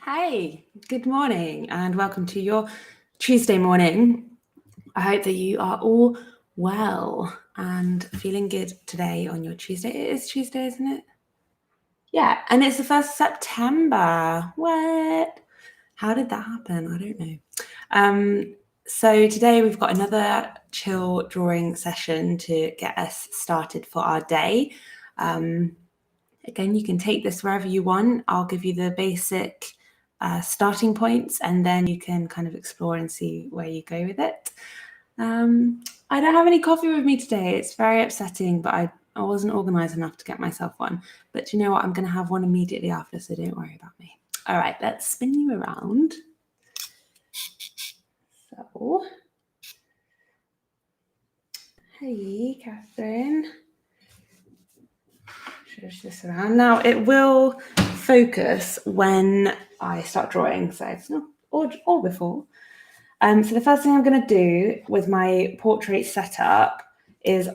Hey, good morning and welcome to your Tuesday morning. I hope that you are all well and feeling good today on your Tuesday. It is Tuesday, isn't it? Yeah, and it's the 1st of September. What? How did that happen? I don't know. So today we've got another chill drawing session to get us started for our day. Again, you can take this wherever you want. I'll give you the basic starting points and then you can kind of explore and see where you go with it. I don't have any coffee with me today. It's very upsetting, but I wasn't organized enough to get myself one. But you know what? I'm going to have one immediately after, so don't worry about me. All right, let's spin you around. So, hey, Catherine. Shush this around. Now, it will focus when I start drawing, so or before. So the first thing I'm going to do with my portrait setup is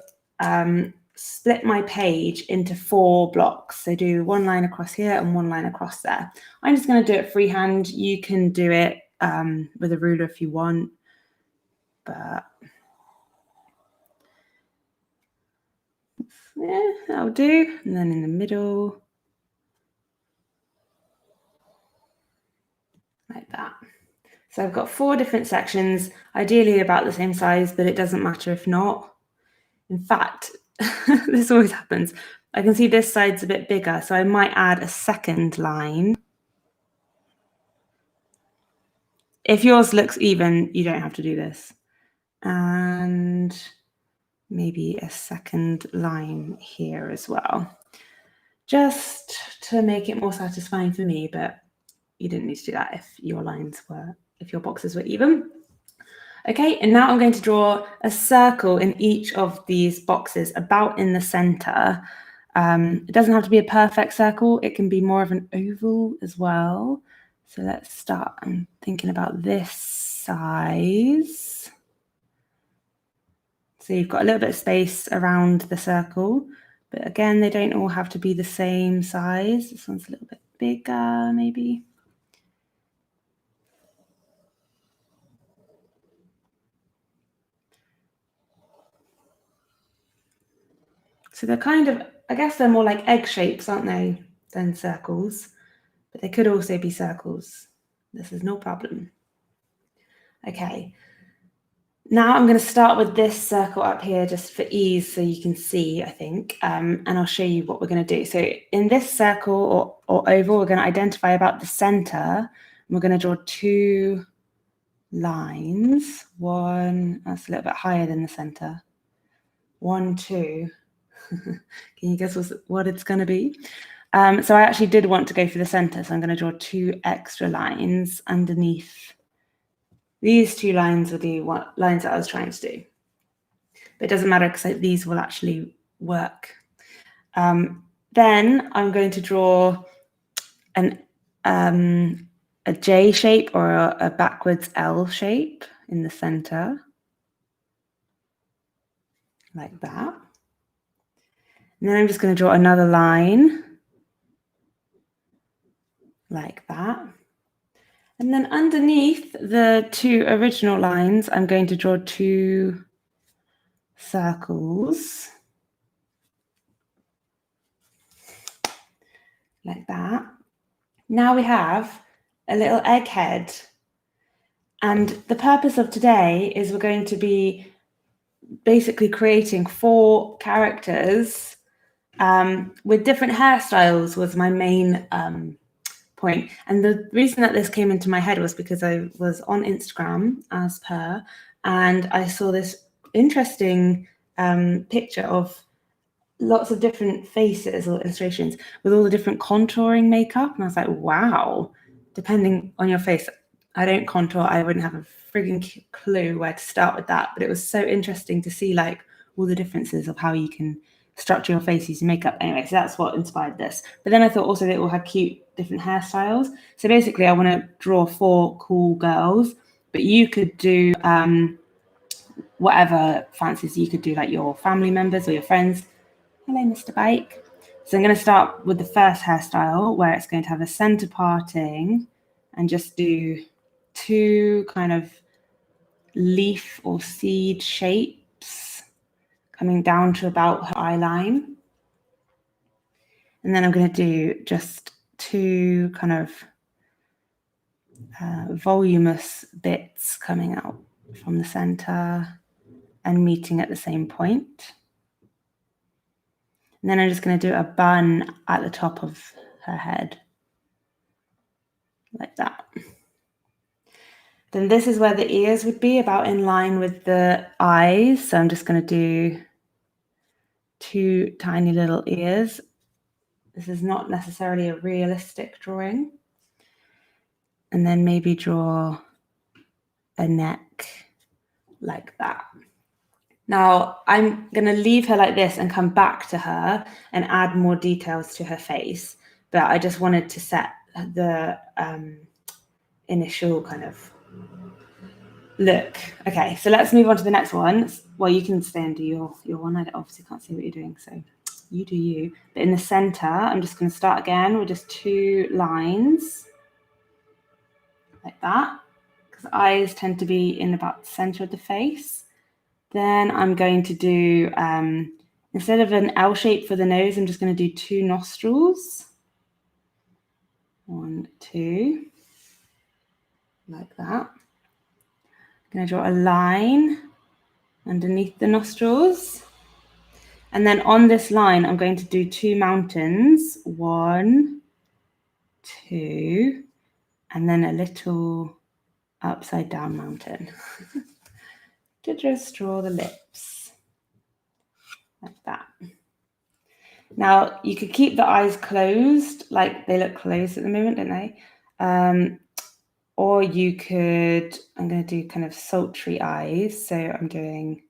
split my page into 4 blocks. So do one line across here and one line across there. I'm just going to do it freehand. You can do it with a ruler if you want, but yeah, that'll do. And then in the middle, like that. So I've got 4 different sections, ideally about the same size, but it doesn't matter if not. In fact, this always happens. I can see this side's a bit bigger, so I might add a second line. If yours looks even, you don't have to do this. And maybe a second line here as well, just to make it more satisfying for me, but you didn't need to do that if your boxes were even. Okay, and now I'm going to draw a circle in each of these boxes about in the center. It doesn't have to be a perfect circle. It can be more of an oval as well. So let's start. I'm thinking about this size. So you've got a little bit of space around the circle, but again, they don't all have to be the same size. This one's a little bit bigger, maybe. So they're kind of, I guess they're more like egg shapes, aren't they, than circles? But they could also be circles. This is no problem. Okay. Now I'm going to start with this circle up here just for ease so you can see, I think, and I'll show you what we're going to do. So in this circle or oval, we're going to identify about the center, and we're going to draw 2 lines. One, that's a little bit higher than the center. 1, 2. Can you guess what it's going to be? So I actually did want to go for the center, so I'm going to draw 2 extra lines underneath. These 2 lines are the lines that I was trying to do. But it doesn't matter because these will actually work. Then I'm going to draw a J shape or a backwards L shape in the center. Like that. And then I'm just going to draw another line. Like that. And then underneath the 2 original lines, I'm going to draw 2 circles. Like that. Now we have a little egghead. And the purpose of today is we're going to be basically creating 4 characters with different hairstyles was my main point. And the reason that this came into my head was because I was on Instagram as per, and I saw this interesting picture of lots of different faces or illustrations with all the different contouring makeup. And I was like, wow, depending on your face, I don't contour. I wouldn't have a frigging clue where to start with that. But it was so interesting to see like all the differences of how you can structure your face using makeup. Anyway, so that's what inspired this. But then I thought also they all had cute different hairstyles. So basically I want to draw 4 cool girls, but you could do whatever fancies. You could do like your family members or your friends. Hello, Mr. Bike. So I'm going to start with the first hairstyle where it's going to have a center parting and just do 2 kind of leaf or seed shapes coming down to about her eye line. And then I'm going to do just 2 kind of voluminous bits coming out from the center and meeting at the same point. And then I'm just going to do a bun at the top of her head, like that. Then this is where the ears would be, about in line with the eyes. So I'm just going to do 2 tiny little ears. This is not necessarily a realistic drawing. And then maybe draw a neck like that. Now I'm going to leave her like this and come back to her and add more details to her face. But I just wanted to set the initial kind of look. Okay, so let's move on to the next one. Well, you can stay and do your one. I obviously can't see what you're doing, so you do you. But in the center, I'm just going to start again with just 2 lines like that, because eyes tend to be in about the center of the face. Then I'm going to do, instead of an L shape for the nose, I'm just going to do 2 nostrils. 1, 2, like that. I'm going to draw a line underneath the nostrils. And then on this line, I'm going to do 2 mountains. 1, 2, and then a little upside down mountain to just draw the lips like that. Now you could keep the eyes closed, like they look closed at the moment, don't they? Or you could, I'm going to do kind of sultry eyes. So I'm doing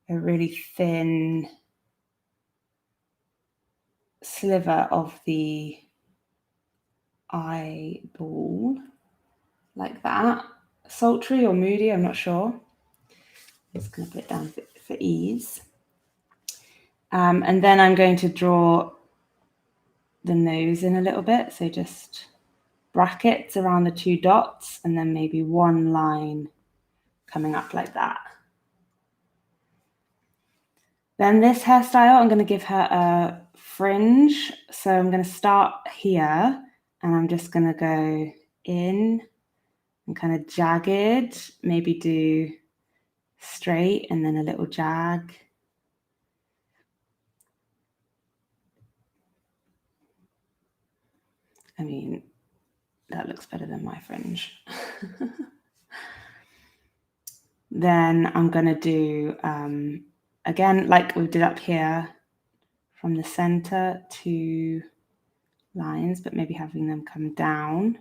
a really thin sliver of the eyeball, like that. Sultry or moody, I'm not sure. I'm just going to put it down for ease. And then I'm going to draw the nose in a little bit. So just brackets around the 2 dots, and then maybe 1 line coming up like that. Then this hairstyle, I'm going to give her a fringe. So I'm going to start here, and I'm just going to go in and kind of jagged, maybe do straight and then a little jag. I mean, that looks better than my fringe. Then I'm going to do, again, like we did up here, from the center 2 lines, but maybe having them come down.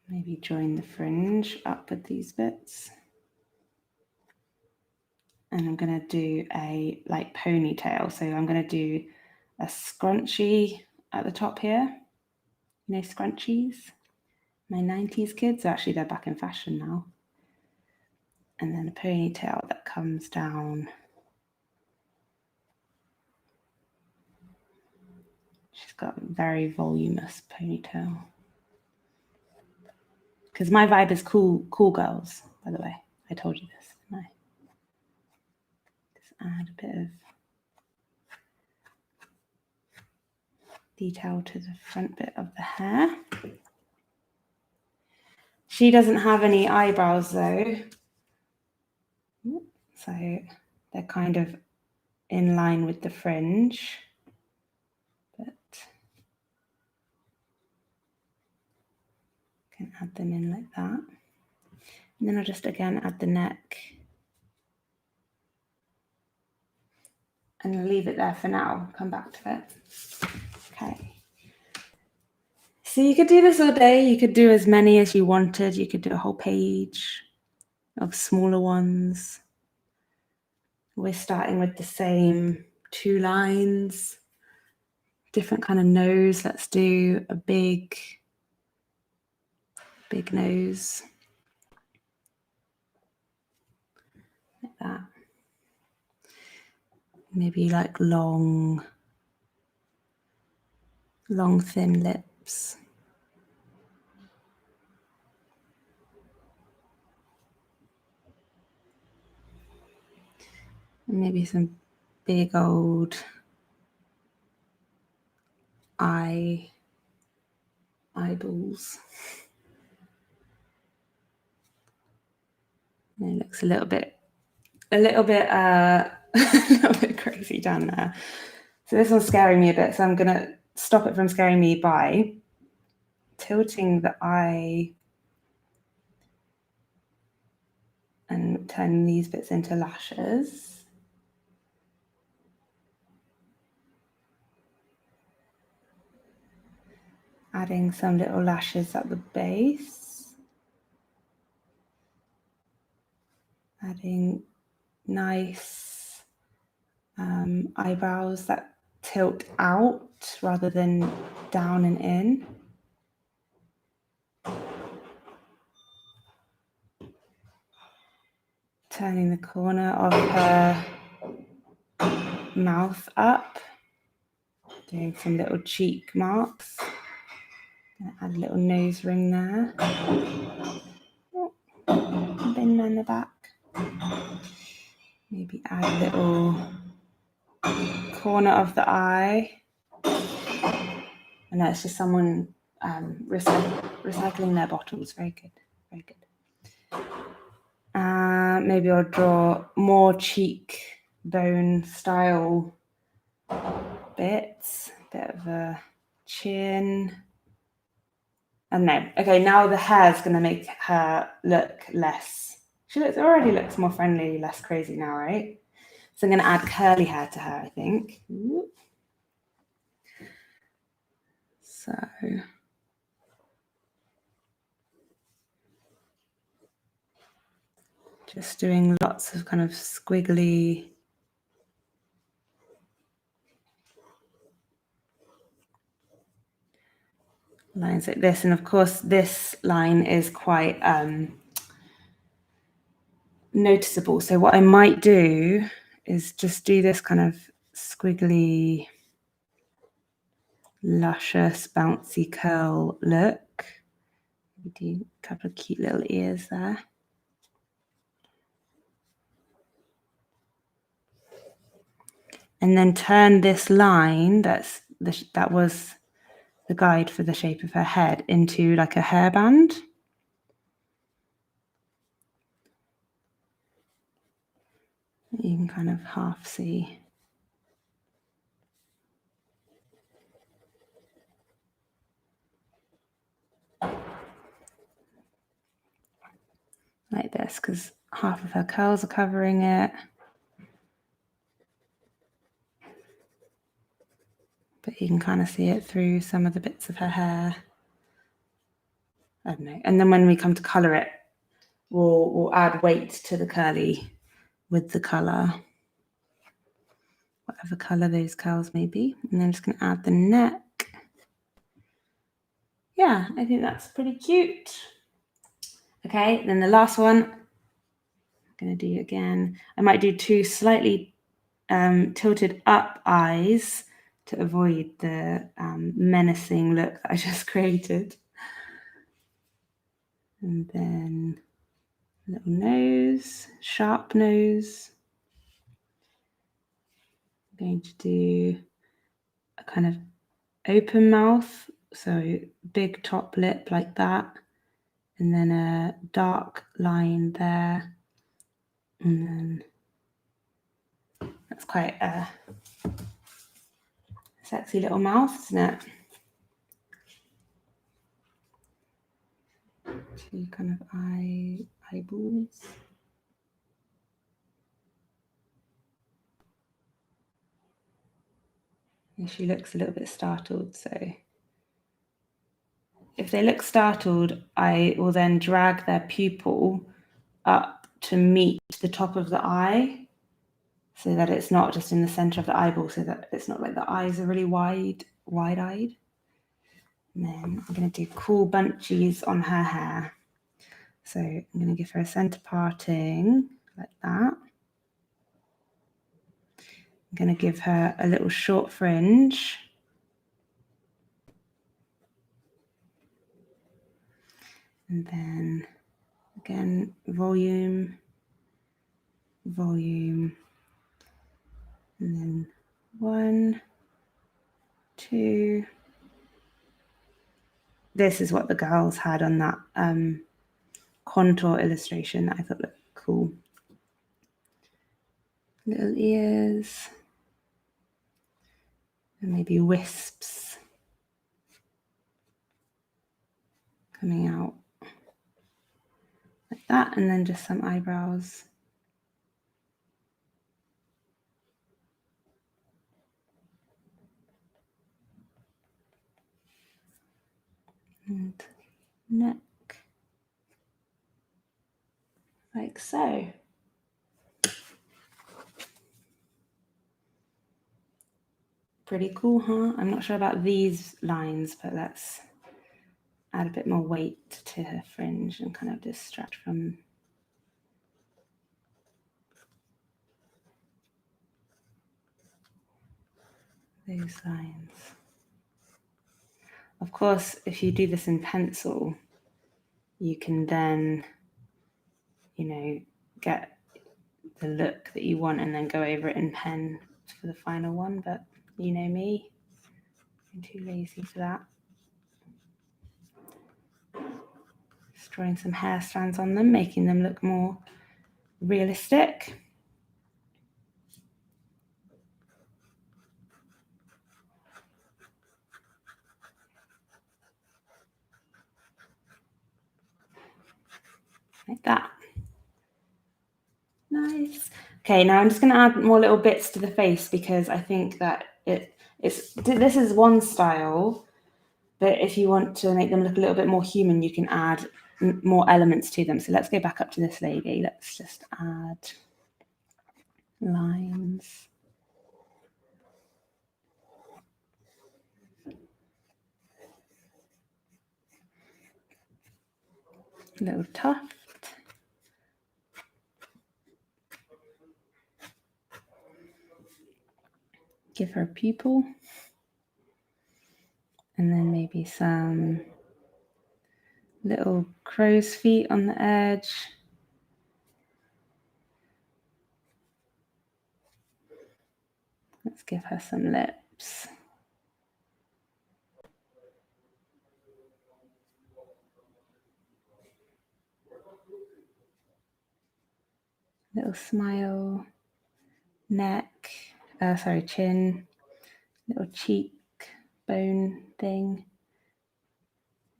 Maybe join the fringe up with these bits. And I'm going to do a like ponytail. So I'm going to do a scrunchie at the top here. You know, scrunchies? My 90s kids, actually they're back in fashion now. And then a ponytail that comes down. She's got a very voluminous ponytail. Because my vibe is cool girls, by the way. I told you this, didn't I? Just add a bit of detail to the front bit of the hair. She doesn't have any eyebrows though. So they're kind of in line with the fringe. But I can add them in like that. And then I'll just again add the neck. And I'll leave it there for now. Come back to it. Okay. So you could do this all day. You could do as many as you wanted. You could do a whole page of smaller ones. We're starting with the same 2 lines. Different kind of nose. Let's do a big nose. Like that. maybe like long, thin lips. And maybe some big old eyeballs. And it looks a little bit a little bit crazy down there. So this one's scaring me a bit. So I'm gonna stop it from scaring me by tilting the eye and turning these bits into lashes. Adding some little lashes at the base. Adding nice eyebrows that tilt out rather than down and in. Turning the corner of her mouth up. Doing some little cheek marks. Add a little nose ring there. Bin in the back. Maybe add a little corner of the eye. And that's just someone recycling their bottles. Very good, very good. Maybe I'll draw more cheekbone style bits. Bit of a chin. And no, okay, now the hair's going to make her look less. She already looks more friendly, less crazy now, right? So I'm going to add curly hair to her, I think. So just doing lots of kind of squiggly lines like this. And of course, this line is quite noticeable. So what I might do is just do this kind of squiggly, luscious, bouncy curl look. Do a couple of cute little ears there. And then turn this line that was the guide for the shape of her head into like a hairband. You can kind of half see. Like this, because half of her curls are covering it. But you can kind of see it through some of the bits of her hair. I don't know. And then when we come to colour it, we'll add weight to the curly with the colour. Whatever colour those curls may be. And then I'm just going to add the neck. Yeah, I think that's pretty cute. Okay, then the last one, I'm going to do again. I might do two slightly tilted up eyes to avoid the menacing look that I just created. And then a little nose, sharp nose. I'm going to do a kind of open mouth, so big top lip like that. And then a dark line there. And then that's quite a sexy little mouth, isn't it? Two kind of eyeballs. And she looks a little bit startled, so if they look startled, I will then drag their pupil up to meet the top of the eye so that it's not just in the center of the eyeball, so that it's not like the eyes are really wide-eyed. And then I'm going to do cool bunchies on her hair. So I'm going to give her a center parting like that. going to give her a little short fringe. And then again, volume, volume, and then 1, 2. This is what the girls had on that contour illustration that I thought looked cool. Little ears, and maybe wisps coming out like that, and then just some eyebrows. And neck, like so. Pretty cool, huh? I'm not sure about these lines, but let's add a bit more weight to her fringe and kind of distract from those lines. Of course, if you do this in pencil, you can then, get the look that you want and then go over it in pen for the final one. But you know me, I'm too lazy for that. Just drawing some hair strands on them, making them look more realistic. Like that. Nice. Okay, now I'm just going to add more little bits to the face because I think that this is one style, but if you want to make them look a little bit more human, you can add more elements to them. So let's go back up to this lady. Let's just add lines. A little tuft. Give her a pupil. And then maybe some little crow's feet on the edge. Let's give her some lips. Little smile, neck, chin, little cheek bone thing.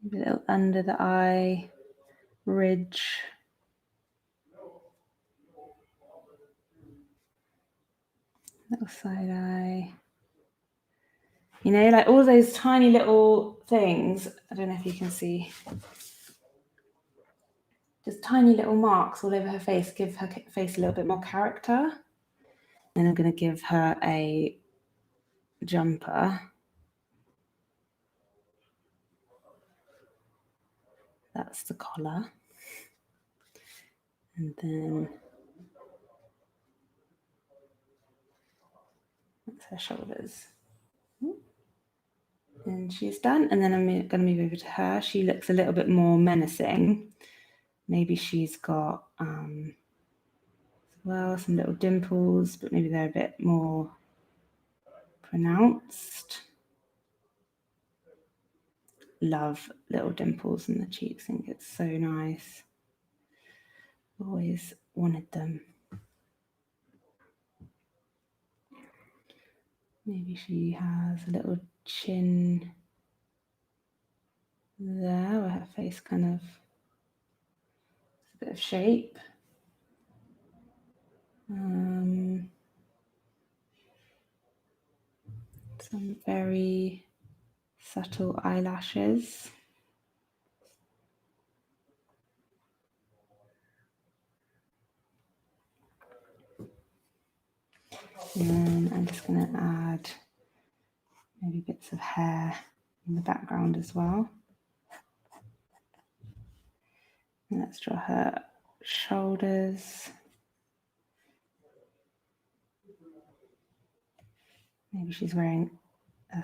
Maybe a little under the eye, ridge. Little side eye. Like all those tiny little things. I don't know if you can see. Just tiny little marks all over her face. Give her face a little bit more character. And I'm going to give her a jumper. That's the collar. And then that's her shoulders. And she's done. And then I'm going to move over to her. She looks a little bit more menacing. Maybe she's got as well some little dimples, but maybe they're a bit more pronounced. Love little dimples in the cheeks. I think it's so nice. Always wanted them. Maybe she has a little chin there where her face kind of has a bit of shape. Some very subtle eyelashes. And then I'm just going to add maybe bits of hair in the background as well. And let's draw her shoulders. Maybe she's wearing a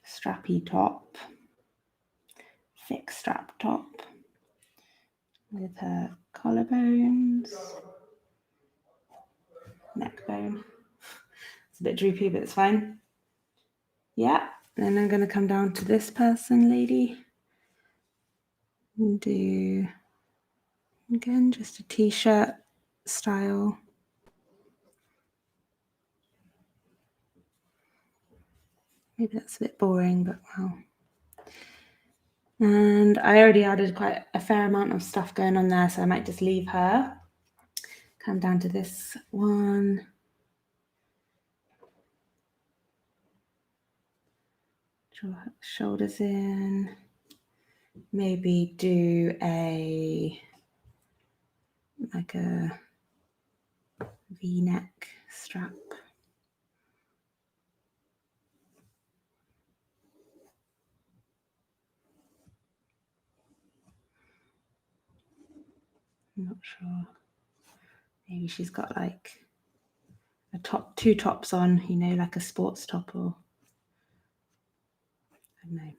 strappy top, thick strap top with her collarbones, neck bone. It's a bit droopy, but it's fine. Yeah, and I'm going to come down to this person, lady, and do, again, just a t-shirt style. Maybe that's a bit boring, but well. And I already added quite a fair amount of stuff going on there, so I might just leave her. Come down to this one. Draw her shoulders in. Maybe do like a V-neck strap. I'm not sure. Maybe she's got like a top, two tops on, you know, like a sports top, or I don't know.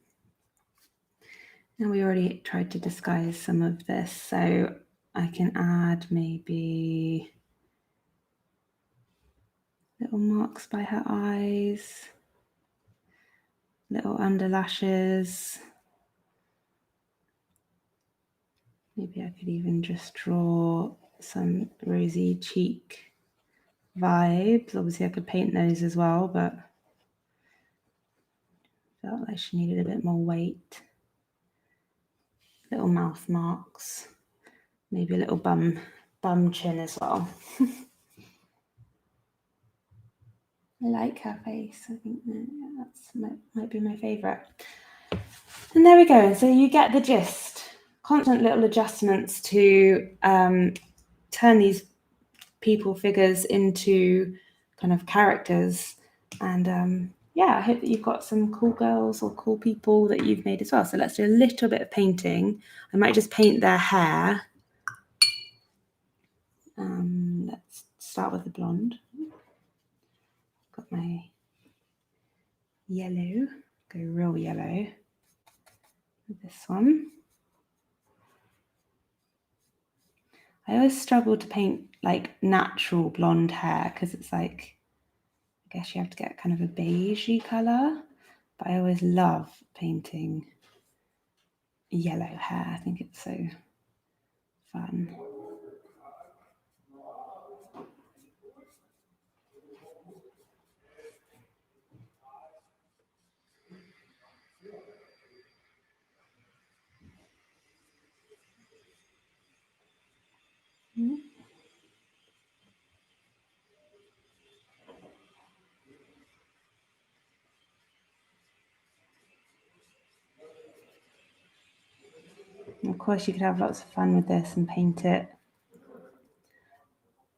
And we already tried to disguise some of this, so I can add maybe little marks by her eyes, little under lashes. Maybe I could even just draw some rosy cheek vibes. Obviously I could paint those as well, but felt like she needed a bit more weight. Little mouth marks, maybe a little bum chin as well. I like her face. I think that might be my favourite. And there we go. So you get the gist. Constant little adjustments to turn these people figures into kind of characters. And yeah, I hope that you've got some cool girls or cool people that you've made as well. So let's do a little bit of painting. I might just paint their hair. Let's start with the blonde. Got my yellow, go real yellow with this one. I always struggle to paint like natural blonde hair because it's like, I guess you have to get kind of a beigey colour, but I always love painting yellow hair. I think it's so fun. And of course, you could have lots of fun with this and paint it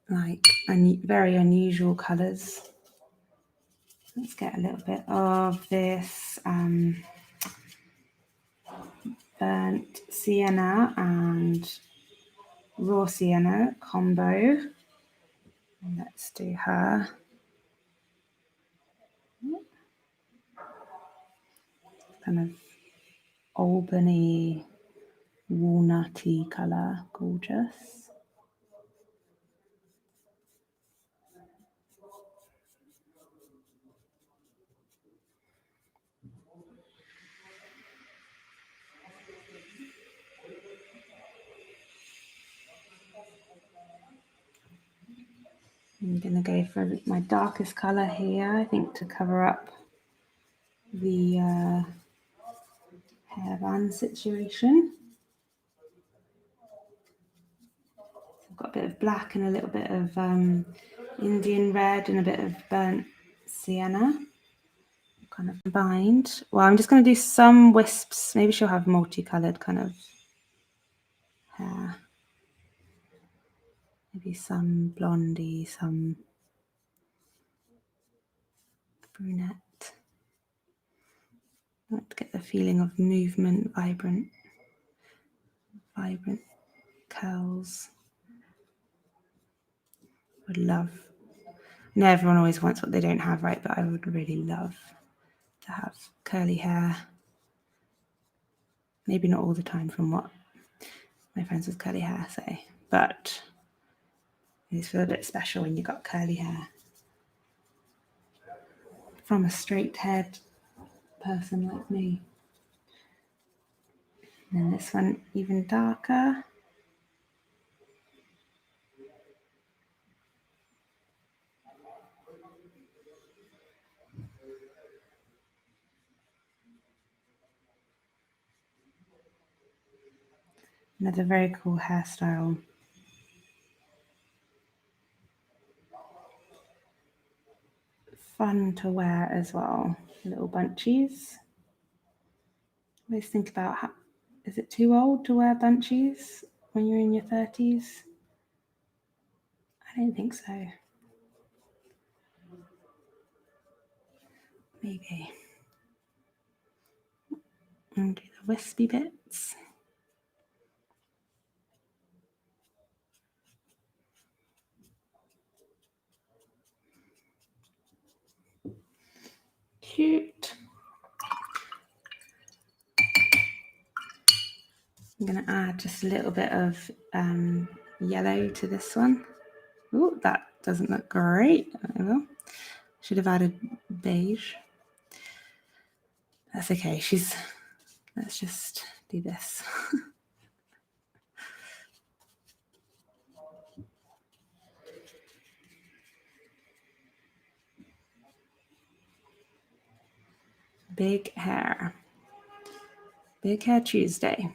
like very unusual colours. Let's get a little bit of this burnt sienna and raw sienna combo. And let's do her. Kind of Albany walnutty colour, gorgeous. I'm going to go for my darkest colour here, I think, to cover up the hairband situation. So I've got a bit of black and a little bit of Indian red and a bit of burnt sienna kind of combined. Well, I'm just going to do some wisps. Maybe she'll have multicoloured kind of hair. Maybe some blondie, some brunette. I want to get the feeling of movement, vibrant curls. I know everyone always wants what they don't have, right? But I would really love to have curly hair. Maybe not all the time from what my friends with curly hair say, but it just feels a bit special when you've got curly hair from a straight-haired person like me. And then this one even darker. Another very cool hairstyle. Fun to wear as well. Little bunchies. Always think about how, is it too old to wear bunchies when you're in your 30s? I don't think so. Maybe. And do the wispy bits. Cute. I'm going to add just a little bit of yellow to this one. Oh, that doesn't look great. I will. Should have added beige. That's okay. Let's just do this. Big hair. Big Hair Tuesday.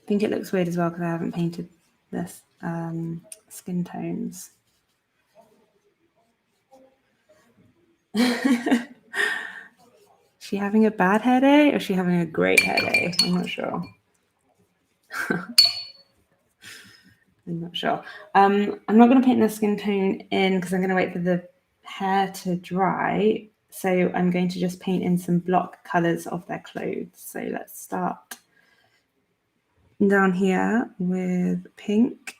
I think it looks weird as well because I haven't painted this skin tones. She having a bad hair day or is she having a great hair day? I'm not sure. I'm not sure. I'm not going to paint the skin tone in because I'm going to wait for the hair to dry. So I'm going to just paint in some block colours of their clothes. So let's start down here with pink.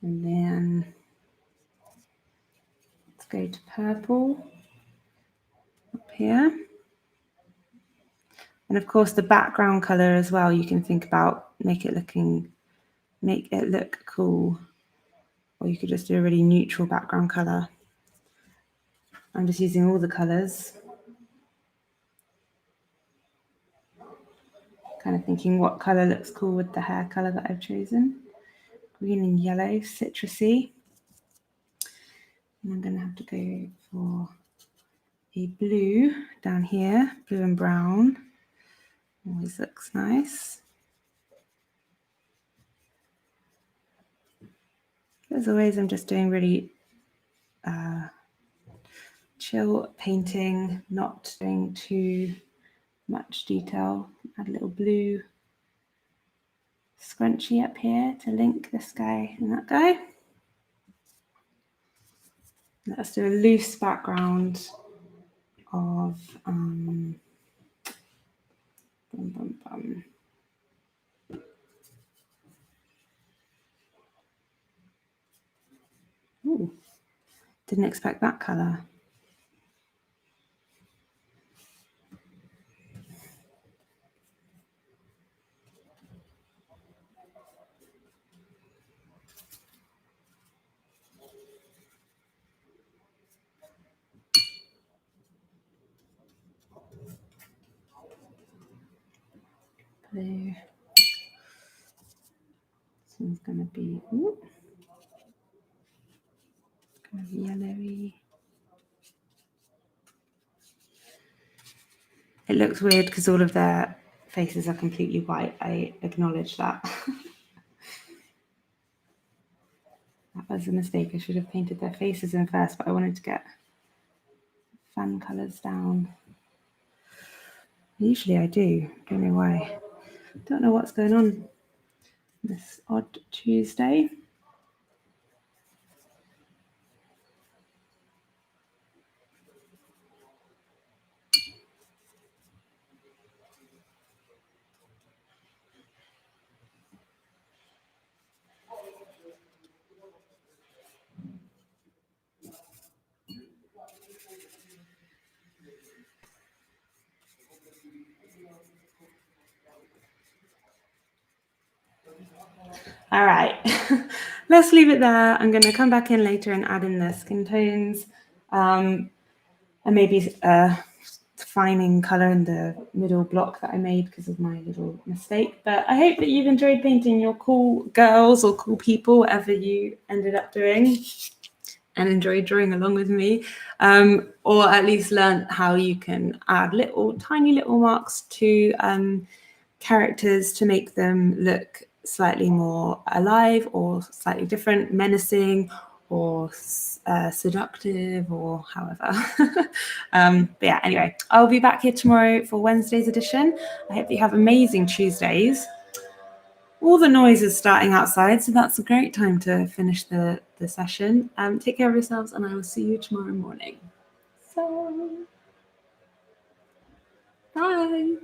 And then let's go to purple up here. And of course the background color as well, you can think about make it look cool. Or you could just do a really neutral background color. I'm just using all the colors. Kind of thinking what color looks cool with the hair color that I've chosen. Green and yellow, citrusy. And I'm going to have to go for a blue down here, blue and brown. Always looks nice. As always, I'm just doing really chill painting, not doing too much detail. Add a little blue scrunchie up here to link this guy and that guy. Let's do a loose background of Ooh, didn't expect that color. Blue. This one's going to be yellowy. It looks weird because all of their faces are completely white. I acknowledge that. That was a mistake. I should have painted their faces in first, but I wanted to get fun colours down. Usually I do. Don't know why. Don't know what's going on this odd Tuesday. All right, let's leave it there. I'm going to come back in later and add in the skin tones and maybe defining color in the middle block that I made because of my little mistake. But I hope that you've enjoyed painting your cool girls or cool people, whatever you ended up doing, and enjoyed drawing along with me, or at least learned how you can add tiny little marks to characters to make them look slightly more alive or slightly different, menacing or seductive or however. But yeah, anyway, I'll be back here tomorrow for Wednesday's edition. I hope that you have amazing Tuesdays. All the noise is starting outside, so that's a great time to finish the session. Take care of yourselves, and I will see you tomorrow morning. So, bye.